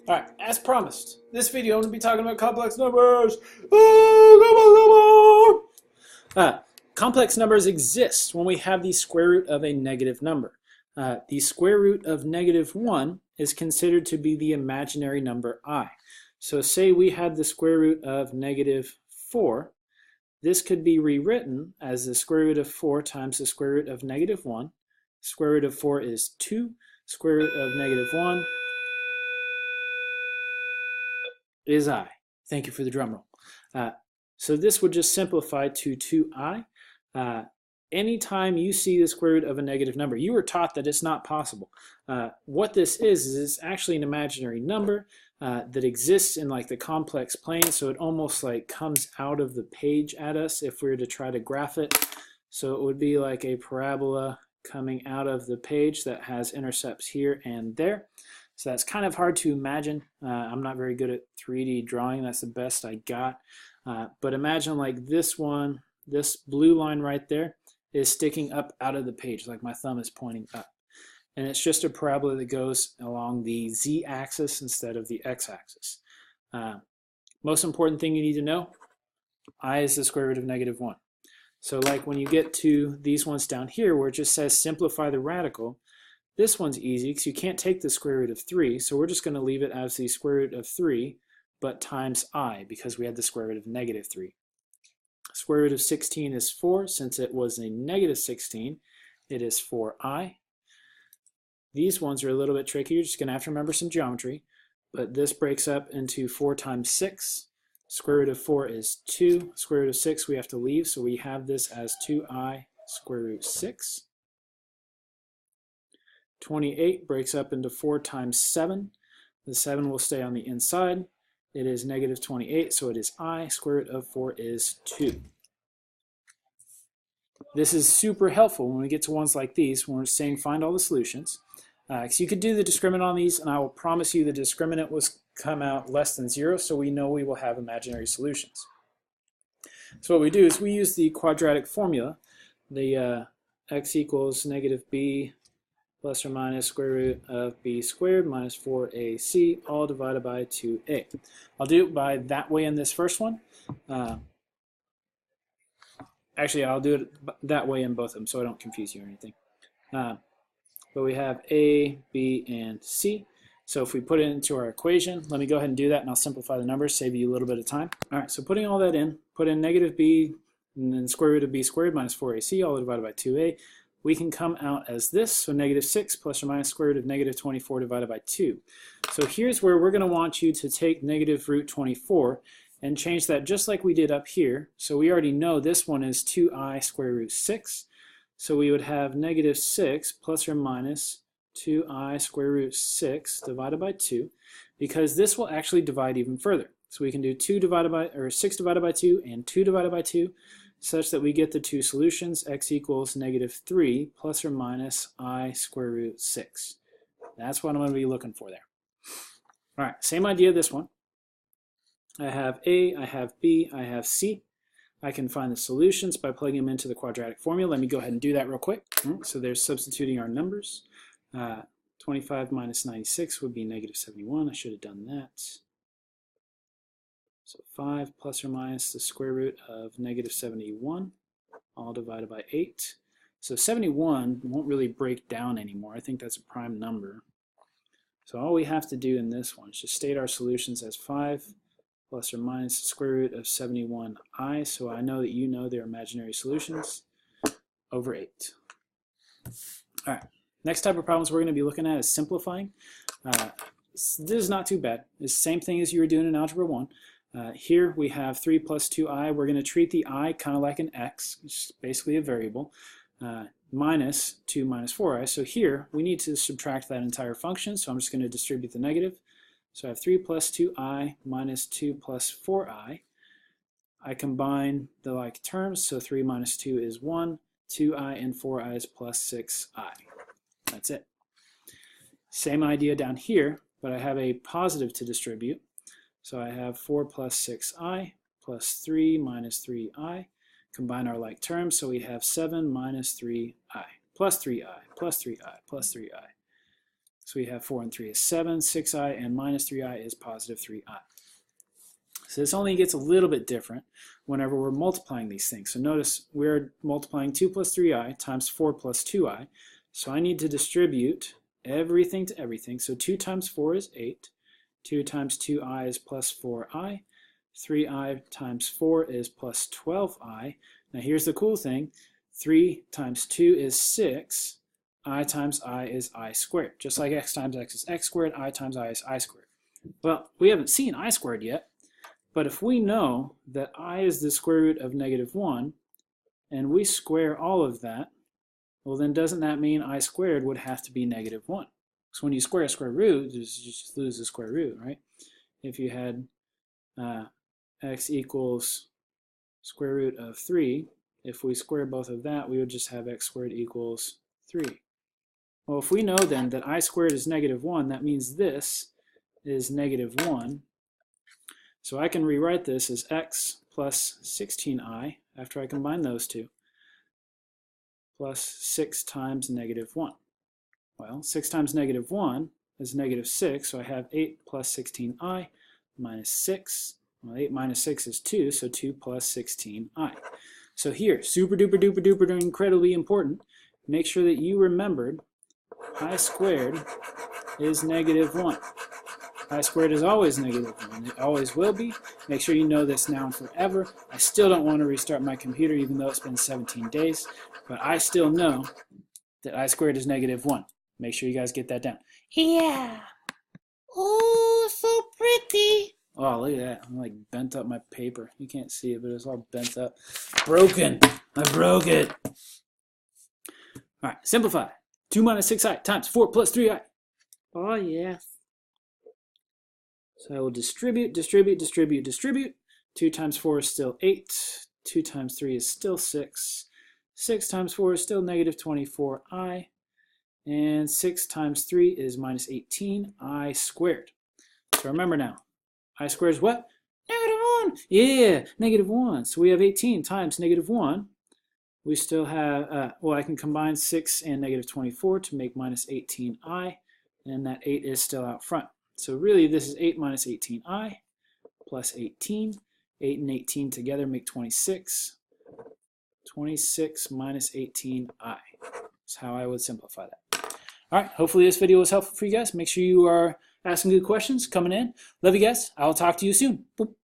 Alright, as promised, this video I'm going to be talking about complex numbers. Oh, come on, come on. Complex numbers exist when we have the square root of a negative number. The square root of -1 is considered to be the imaginary number I. So say we had the square root of -4. This could be rewritten as the square root of 4 times the square root of -1. Square root of 4 is 2. Square root of -1 is I. Thank you for the drum roll. So this would just simplify to 2I. Anytime you see the square root of a negative number, you were taught that it's not possible. What this is it's actually an imaginary number that exists in like the complex plane, so it almost like comes out of the page at us if we were to try to graph it. So it would be like a parabola coming out of the page that has intercepts here and there. So that's kind of hard to imagine. I'm not very good at 3D drawing. That's the best I got. But imagine like this one, this blue line right there is sticking up out of the page, like my thumb is pointing up. And it's just a parabola that goes along the z-axis instead of the x-axis. Most important thing you need to know, I is the square root of -1. So like when you get to these ones down here where it just says simplify the radical, this one's easy because you can't take the square root of 3, so we're just going to leave it as the square root of 3, but times I, because we had the square root of -3. Square root of 16 is 4. Since it was a -16, it is 4I. These ones are a little bit tricky. You're just going to have to remember some geometry, but this breaks up into 4 times 6. Square root of 4 is 2. Square root of 6 we have to leave, so we have this as 2I square root 6. 28 breaks up into 4 times 7. The 7 will stay on the inside. It is -28, so it is I. Square root of 4 is 2. This is super helpful when we get to ones like these, when we're saying find all the solutions. Because you could do the discriminant on these, and I will promise you the discriminant will come out less than 0, so we know we will have imaginary solutions. So what we do is we use the quadratic formula, the x equals -b plus or minus square root of b squared minus 4ac, all divided by 2a. I'll do it by that way in this first one. Actually, I'll do it that way in both of them so I don't confuse you or anything. But we have a, b, and c. So if we put it into our equation, let me go ahead and do that, and I'll simplify the numbers, save you a little bit of time. All right, so putting all that in, put in -b and then square root of b squared minus 4ac, all divided by 2a. We can come out as this, so -6 plus or minus square root of -24 divided by 2. So here's where we're going to want you to take -√24 and change that just like we did up here. So we already know this one is 2I square root 6. So we would have -6 plus or minus 2I square root 6 divided by 2, because this will actually divide even further. So we can do 6 divided by 2 and 2 divided by 2, such that we get the two solutions, x equals -3 plus or minus I square root 6. That's what I'm going to be looking for there. All right, same idea this one. I have A, I have B, I have C. I can find the solutions by plugging them into the quadratic formula. Let me go ahead and do that real quick. So there's substituting our numbers. 25 minus 96 would be -71. I should have done that. So 5 plus or minus the square root of -71, all divided by 8. So 71 won't really break down anymore. I think that's a prime number. So all we have to do in this one is just state our solutions as 5 plus or minus the square root of 71I. So I know that you know their imaginary solutions over 8. All right, next type of problems we're going to be looking at is simplifying. This is not too bad. It's the same thing as you were doing in Algebra 1. Here we have 3 plus 2i. We're going to treat the I kind of like an x, which is basically a variable, minus 2 minus 4i. So here we need to subtract that entire function, so I'm just going to distribute the negative. So I have 3 plus 2i minus 2 plus 4i. I combine the like terms, so 3 minus 2 is 1, 2i and 4i is plus 6i. That's it. Same idea down here, but I have a positive to distribute. So I have 4 plus 6i plus 3 minus 3i. Combine our like terms, so we have 7 minus 3i plus 3i plus 3i plus 3i. So we have 4 and 3 is 7, 6i, and minus 3i is positive 3i. So this only gets a little bit different whenever we're multiplying these things. So notice we're multiplying 2 plus 3i times 4 plus 2i. So I need to distribute everything to everything. So 2 times 4 is 8. 2 times 2i is plus 4i. 3i times 4 is plus 12i. Now here's the cool thing. 3 times 2 is 6. I times I is I squared. Just like x times x is x squared, I times I is I squared. Well, we haven't seen I squared yet, but if we know that I is the square root of -1, and we square all of that, well then doesn't that mean I squared would have to be -1? So when you square a square root, you just lose the square root, right? If you had x equals square root of 3, if we square both of that, we would just have x squared equals 3. Well, if we know then that I squared is -1, that means this is -1. So I can rewrite this as x plus 16i, after I combine those two, plus 6 times -1. Well, 6 times -1 is -6, so I have 8 plus 16i minus 6. Well, 8 minus 6 is 2, so 2 plus 16i. So here, super duper duper duper incredibly important, make sure that you remembered I squared is -1. I squared is always -1. It always will be. Make sure you know this now and forever. I still don't want to restart my computer even though it's been 17 days, but I still know that I squared is -1. Make sure you guys get that down. Yeah. Oh, so pretty. Oh, look at that. I'm like bent up my paper. You can't see it, but it's all bent up. Broken. I broke it. All right, simplify. 2 minus 6i times 4 plus 3i. Oh, yes. So I will distribute, distribute, distribute, distribute. 2 times 4 is still 8. 2 times 3 is still 6. 6 times 4 is still -24i. And 6 times 3 is minus 18i squared. So remember now, I squared is what? -1. Yeah, -1. So we have 18 times -1. We still have, well, I can combine 6 and -24 to make minus 18i, and that 8 is still out front. So really, this is 8 minus 18i plus 18. 8 and 18 together make 26. 26 minus 18i is how I would simplify that. All right, hopefully this video was helpful for you guys. Make sure you are asking good questions, coming in. Love you guys. I'll talk to you soon. Boop.